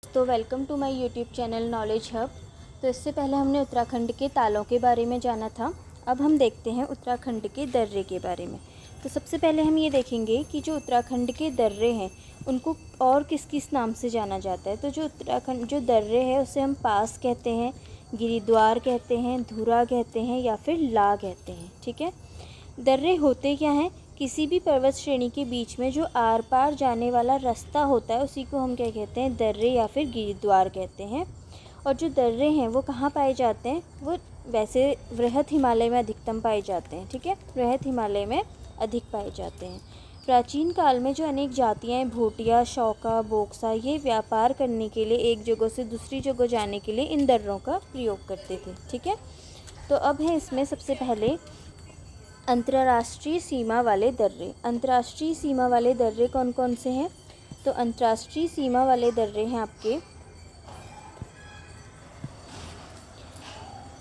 तो welcome to my YouTube channel knowledge hub. तो इससे पहले हमने उत्तराखंड के तालों के बारे में जाना था। अब हम देखते हैं उत्तराखंड के दर्रे के बारे में। तो सबसे पहले हम ये देखेंगे कि जो उत्तराखंड के दर्रे हैं उनको और किस किस नाम से जाना जाता है। तो जो उत्तराखंड जो दर्रे है उसे हम पास कहते हैं, गिरिद्वार कहते हैं, धुरा कहते हैं या फिर ला कहते हैं। ठीक है, दर्रे होते क्या हैं? किसी भी पर्वत श्रेणी के बीच में जो आर पार जाने वाला रास्ता होता है उसी को हम क्या कहते हैं? दर्रे या फिर गिरिद्वार कहते हैं। और जो दर्रे हैं वो कहाँ पाए जाते हैं? वो वैसे वृहत हिमालय में अधिकतम पाए जाते हैं। ठीक है, वृहत हिमालय में अधिक पाए जाते हैं। प्राचीन काल में जो अनेक जातियाँ भोटिया, शौका, बोक्सा ये व्यापार करने के लिए एक जगह से दूसरी जगह जाने के लिए इन दर्रों का प्रयोग करते थे। ठीक है, तो अब है इसमें सबसे पहले अंतर्राष्ट्रीय सीमा वाले दर्रे। अंतर्राष्ट्रीय सीमा वाले दर्रे कौन कौन से हैं? तो अंतर्राष्ट्रीय सीमा वाले दर्रे हैं आपके,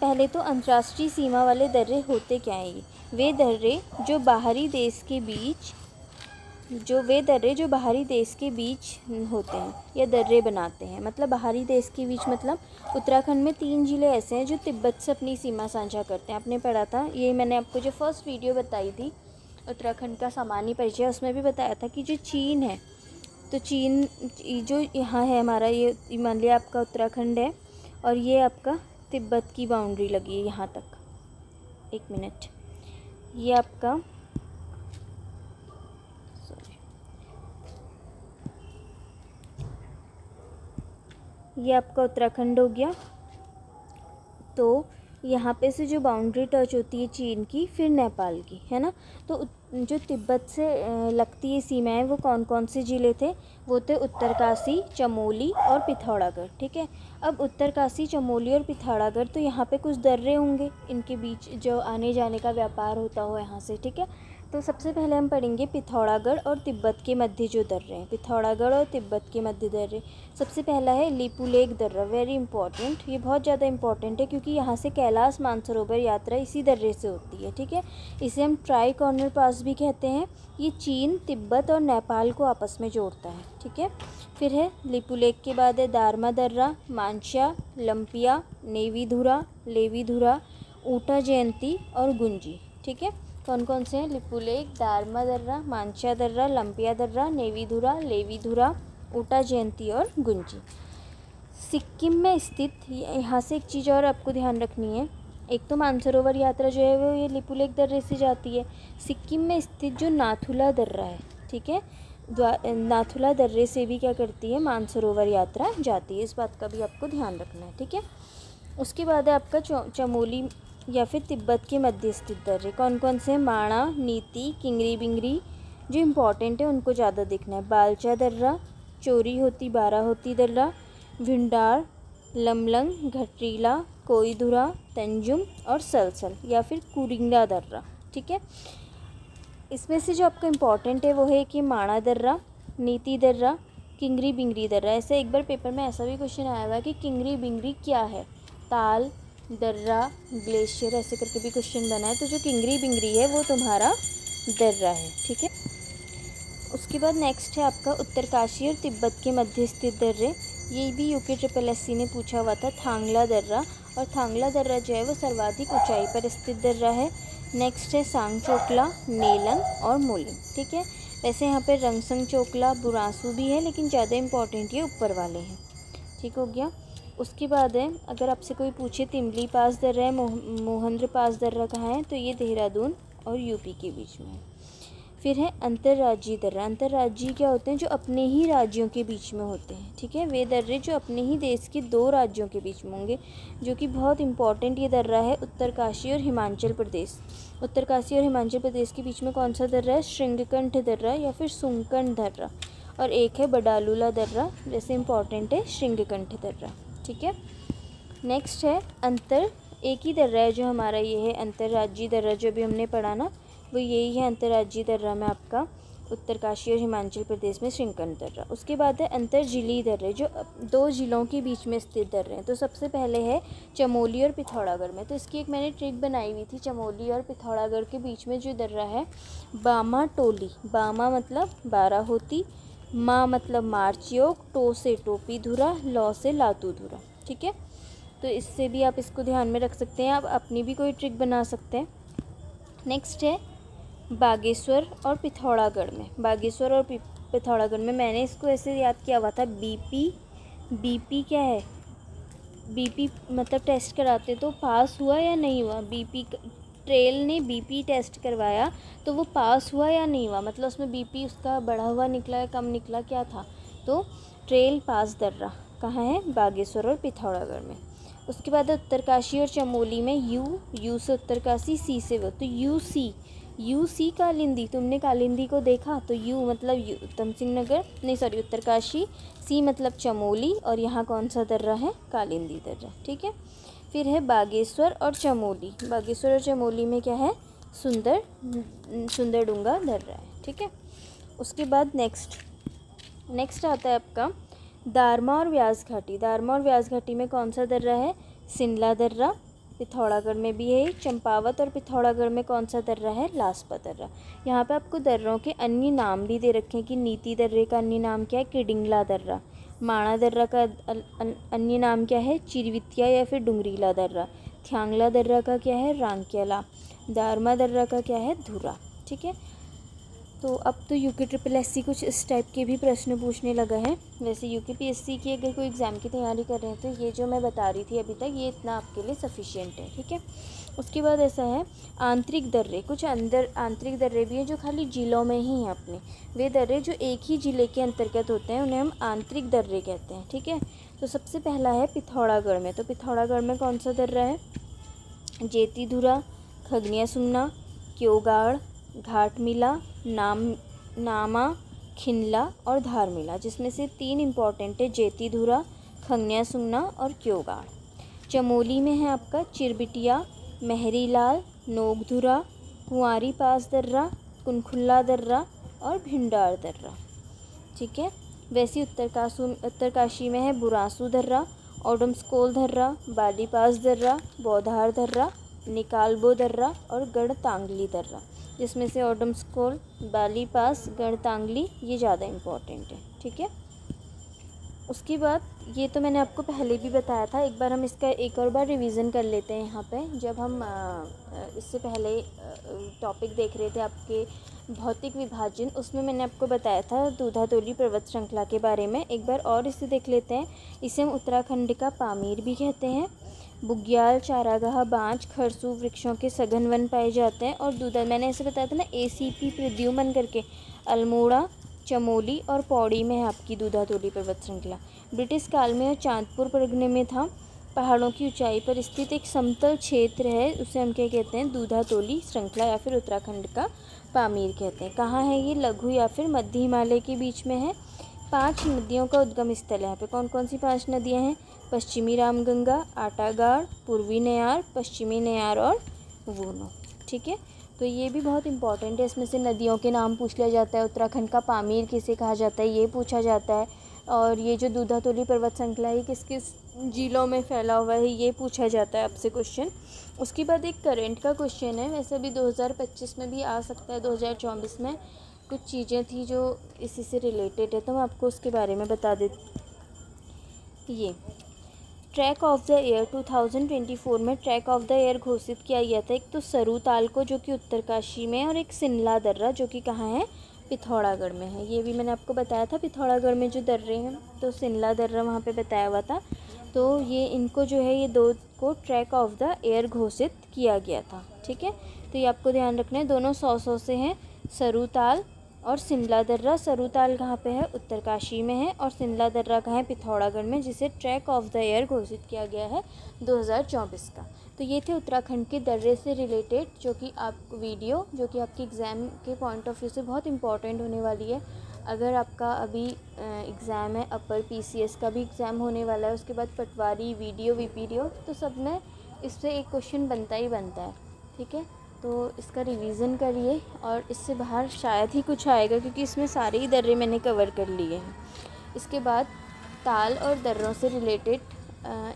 पहले तो अंतर्राष्ट्रीय सीमा वाले दर्रे होते क्या हैं? वे दर्रे जो बाहरी देश के बीच होते हैं या दर्रे बनाते हैं। मतलब बाहरी देश के बीच मतलब उत्तराखंड में 3 ज़िले ऐसे हैं जो तिब्बत से अपनी सीमा साझा करते हैं। आपने पढ़ा था, ये मैंने आपको जो फर्स्ट वीडियो बताई थी उत्तराखंड का सामान्य परिचय, उसमें भी बताया था कि जो चीन है, तो चीन जो यहाँ है हमारा, ये मान लिया आपका उत्तराखंड है और ये आपका तिब्बत की बाउंड्री लगी है यहाँ तक। एक मिनट, ये आपका ये आपका उत्तराखंड हो गया। तो यहाँ पे से जो बाउंड्री टच होती है चीन की, फिर नेपाल की, है ना। तो जो तिब्बत से लगती है सीमाएं वो कौन कौन से ज़िले थे? वो थे उत्तरकाशी, चमोली और पिथौरागढ़। ठीक है, अब उत्तरकाशी, चमोली और पिथौरागढ़, तो यहाँ पे कुछ दर्रे होंगे, इनके बीच जो आने जाने का व्यापार होता हो यहाँ से। ठीक है, तो सबसे पहले हम पढ़ेंगे पिथौरागढ़ और तिब्बत के मध्य जो दर्रे हैं। पिथौरागढ़ और तिब्बत के मध्य दर्रे, सबसे पहला है लिपुलेख दर्रा। वेरी इंपॉर्टेंट, ये बहुत ज़्यादा इंपॉर्टेंट है क्योंकि यहाँ से कैलाश मानसरोवर यात्रा इसी दर्रे से होती है। ठीक है, इसे हम ट्राई कॉर्नर पास भी कहते हैं। ये चीन, तिब्बत और नेपाल को आपस में जोड़ता है। ठीक है, फिर है लिपुलेख के बाद है दारमा दर्रा, मानसा, लंपिया, नेवीधुरा, लेवीधुरा, ऊटा जयंती और गुंजी। ठीक है, कौन कौन से हैं? लिपुलेख, दारमा दर्रा, मानसा दर्रा, लंपिया दर्रा, नेवीधुरा, लेवीधुरा, ऊटा जयंती और गुंजी। सिक्किम में स्थित, यहाँ से एक चीज़ और आपको ध्यान रखनी है, एक तो मानसरोवर यात्रा जो है वो ये लिपुलेख दर्रे से जाती है। सिक्किम में स्थित जो नाथुला दर्रा है, ठीक है, नाथुला दर्रे से भी क्या करती है? मानसरोवर यात्रा जाती है। इस बात का भी आपको ध्यान रखना है। ठीक है, उसके बाद है आपका चमोली या फिर तिब्बत के मध्य स्थित दर्रे। कौन कौन से? माणा, नीति, किंगरी बिंगरी, जो इम्पोर्टेंट है उनको ज़्यादा देखना है। बालचा दर्रा, चोरी होती, बाराहोती दर्रा, भिंडार, लमलंग, घटरीला, कोईधुरा, तंजुम और सलसल या फिर कुरिंगा दर्रा। ठीक है, इसमें से जो आपका इम्पोर्टेंट है वो है कि माणा दर्रा, नीति दर्रा, किंगरी बिंगरी दर्रा। ऐसे एक बार पेपर में ऐसा भी क्वेश्चन आया हुआ कि किंगरी बिंगरी क्या है? ताल, दर्रा, ग्लेशियर, ऐसे करके भी क्वेश्चन बना है। तो जो किंगरी बिंगरी है वो तुम्हारा दर्रा है। ठीक है, उसके बाद नेक्स्ट है आपका उत्तरकाशी और तिब्बत के मध्य स्थित दर्रे। ये भी यूके SSC ने पूछा हुआ था, थांगला दर्रा। और थांगला दर्रा जो है वो सर्वाधिक ऊंचाई पर स्थित दर्रा है। नेक्स्ट है सांगचोकला, नेलंग और मोलिन। ठीक है, वैसे यहाँ पे रंगसंग चोकला, बुरांसू भी है, लेकिन ज़्यादा इंपॉर्टेंट ये ऊपर वाले हैं। ठीक हो गया। उसके बाद है, अगर आपसे कोई पूछे तिमली पास दर्रा है, मोहंद्र पास दर्रा कहाँ है? तो ये देहरादून और यूपी के बीच में है। फिर है अंतर्राज्यीय दर्रा। अंतर्राज्यीय क्या होते हैं? जो अपने ही राज्यों के बीच में होते हैं। ठीक है, वे दर्रे जो अपने ही देश के 2 राज्यों के बीच में होंगे, जो कि बहुत इंपॉर्टेंट ये दर्रा है उत्तरकाशी और हिमाचल प्रदेश। उत्तरकाशी और हिमाचल प्रदेश के बीच में कौन सा दर्रा है? श्रृंगकंठ दर्रा या फिर सुंकण दर्रा। और एक है बडालूला दर्रा, जैसे इंपॉर्टेंट है श्रृंगकंठ दर्रा। ठीक है, नेक्स्ट है एक ही दर्रा है जो हमारा ये है अंतर्राज्यीय दर्रा, जो भी हमने पढ़ा ना, वो यही है अंतर्राज्यीय दर्रा में आपका उत्तरकाशी और हिमाचल प्रदेश में श्रृंगकंठ दर्रा। उसके बाद है अंतरजिली दर्रे, जो 2 ज़िलों के बीच में स्थित दर्रे हैं। तो सबसे पहले है चमोली और पिथौरागढ़ में। तो इसकी एक मैंने ट्रिक बनाई हुई थी, चमोली और पिथौरागढ़ के बीच में जो दर्रा है बामा टोली, बामा मतलब बाराहोती, मा मतलब मार्च योग, टो से टोपी धुरा, लौ से लातू धुरा। ठीक है, तो इससे भी आप इसको ध्यान में रख सकते हैं, आप अपनी भी कोई ट्रिक बना सकते हैं। नेक्स्ट है बागेश्वर और पिथौरागढ़ में। बागेश्वर और पिथौरागढ़ में मैंने इसको ऐसे याद किया हुआ था, बीपी क्या है, बीपी मतलब टेस्ट कराते तो पास हुआ या नहीं हुआ। बीपी ट्रेल ने बीपी टेस्ट करवाया तो वो पास हुआ या नहीं हुआ, मतलब उसमें बीपी उसका बढ़ा हुआ निकला या कम निकला, क्या था। तो ट्रेल पास दर्रा कहाँ है, बागेश्वर और पिथौरागढ़ में। उसके बाद उत्तरकाशी और चमोली में यू से उत्तरकाशी, सी से वो, तो यू सी कालिंदी। तुमने कालिंदी को देखा तो यू मतलब उत्तम सिंह नगर, नहीं सॉरी उत्तरकाशी, सी मतलब चमोली, और यहाँ कौन सा दर्रा है, कालिंदी दर्रा। ठीक है, फिर है बागेश्वर और चमोली। बागेश्वर और चमोली में क्या है, सुंदरडूंगा दर्रा है। ठीक है, उसके बाद नेक्स्ट आता है आपका दारमा और व्यास घाटी। दारमा और व्यास घाटी में कौन सा दर्रा है, सिनला दर्रा। पिथौरागढ़ में भी है। चंपावत और पिथौरागढ़ में कौन सा दर्रा है, लास्पा दर्रा। यहाँ पे आपको दर्रों के अन्य नाम भी दे रखे हैं कि नीति दर्रे का अन्य नाम क्या है, किडिंगला दर्रा। माणा दर्रा का अन्य नाम क्या है, चिरवितिया या फिर डुंगरीला दर्रा। थ्यांगला दर्रा का क्या है, रांकेला। दारमा दर्रा का क्या है, धुरा। ठीक है, तो अब तो UPSSC कुछ इस टाइप के भी प्रश्न पूछने लगा है। वैसे UPSSC की अगर कोई एग्ज़ाम की तैयारी कर रहे हैं तो ये जो मैं बता रही थी अभी तक, ये इतना आपके लिए सफिशिएंट है। ठीक है, उसके बाद ऐसा है आंतरिक दर्रे। कुछ आंतरिक दर्रे भी हैं जो खाली जिलों में ही हैं अपने। वे दर्रे जो एक ही ज़िले के अंतर्गत होते हैं उन्हें हम आंतरिक दर्रे कहते हैं। ठीक है, तो सबसे पहला है पिथौरागढ़ में। तो पिथौरागढ़ में कौन सा दर्रा है, जेतीधुरा, खगनिया सुमना, क्योगाड़, घाटमिला, नामा, खिनला और धारमिला, जिसमें से 3 इम्पॉर्टेंट है, जेतीधुरा, खगनिया सुमना और क्योगाड़। चमोली में है आपका चिरबिटिया, महरीलाल, नोगधुरा, कुंवारी पास दर्रा, कुनखुल्ला दर्रा और भिंडार दर्रा। ठीक है, वैसे उत्तरकाशी में है बुरांसू दर्रा, ओडमस्कोल दर्रा, बालीपास दर्रा, बौधार दर्रा, निकालबो दर्रा और गढ़तांगली दर्रा, जिसमें से ओडमस्कोल, बालीपास, गढ़तांगली ये ज़्यादा इम्पोर्टेंट है। ठीक है, उसके बाद ये तो मैंने आपको पहले भी बताया था, एक बार हम इसका एक और बार रिवीजन कर लेते हैं। यहाँ पे जब हम इससे पहले टॉपिक देख रहे थे आपके भौतिक विभाजन, उसमें मैंने आपको बताया था दूधातोली पर्वत श्रृंखला के बारे में। एक बार और इसे देख लेते हैं। इसे हम उत्तराखंड का पामीर भी कहते हैं। बुग्याल, चारागाह, बांज, खरसू वृक्षों के सघन वन पाए जाते हैं। और मैंने ऐसे बताया था ना ACP प्रद्युमन करके, अल्मोड़ा, चमोली और पौड़ी में है आपकी दूधातोली पर्वत श्रृंखला। ब्रिटिश काल में और चांदपुर परगने में था। पहाड़ों की ऊंचाई पर स्थित एक समतल क्षेत्र है, उसे हम क्या कहते हैं, दूधातोली श्रृंखला या फिर उत्तराखंड का पामीर कहते हैं। कहाँ है ये, लघु या फिर मध्य हिमालय के बीच में है। 5 नदियों का उद्गम स्थल है यहाँ पे। कौन कौन सी 5 नदियाँ हैं, पश्चिमी रामगंगा, आटागाड़, पूर्वी नयार, पश्चिमी नयार और वूनो। ठीक है, तो ये भी बहुत इंपॉर्टेंट है। इसमें से नदियों के नाम पूछ लिया जाता है, उत्तराखंड का पामीर किसे कहा जाता है ये पूछा जाता है, और ये जो दूधातोली पर्वत श्रृंखला है किस किस जिलों में फैला हुआ है ये पूछा जाता है आपसे क्वेश्चन। उसके बाद एक करंट का क्वेश्चन है, वैसे भी 2025 में भी आ सकता है, 2024 में कुछ चीज़ें थी जो इसी से रिलेटेड है, तो मैं आपको उसके बारे में बता देती। ये ट्रैक ऑफ द ईयर 2024 में ट्रैक ऑफ द ईयर घोषित किया गया था। एक तो सरूताल को जो कि उत्तरकाशी में, और एक सिनला दर्रा जो कि कहाँ है, पिथौरागढ़ में है। ये भी मैंने आपको बताया था, पिथौरागढ़ में जो दर्रे हैं, तो सिनला दर्रा वहाँ पे बताया हुआ था। तो ये इनको जो है, ये 2 को ट्रैक ऑफ द ईयर घोषित किया गया था। ठीक है, तो ये आपको ध्यान रखना है, दोनों 100 से हैं, सरूताल और सिनला दर्रा। सरूताल कहाँ पे है, उत्तरकाशी में है, और सिनला दर्रा कहाँ है, पिथौरागढ़ में, जिसे ट्रैक ऑफ द ईयर घोषित किया गया है 2024 का। तो ये थे उत्तराखंड के दर्रे से रिलेटेड जो कि वीडियो जो कि आपके एग्ज़ाम के पॉइंट ऑफ व्यू से बहुत इंपॉर्टेंट होने वाली है। अगर आपका अभी एग्ज़ाम है, अपर PCS का भी एग्ज़ाम होने वाला है, उसके बाद पटवारी, VDO, VPDO, तो सब में इससे एक क्वेश्चन बनता ही बनता है। ठीक है, तो इसका रिवीज़न करिए, और इससे बाहर शायद ही कुछ आएगा क्योंकि इसमें सारे ही दर्रे मैंने कवर कर लिए हैं। इसके बाद ताल और दर्रों से रिलेटेड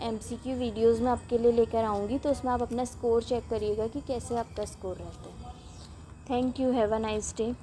MCQ वीडियोस में आपके लिए लेकर आऊँगी, तो उसमें आप अपना स्कोर चेक करिएगा कि कैसे आपका स्कोर रहता है। Thank you, have a nice day.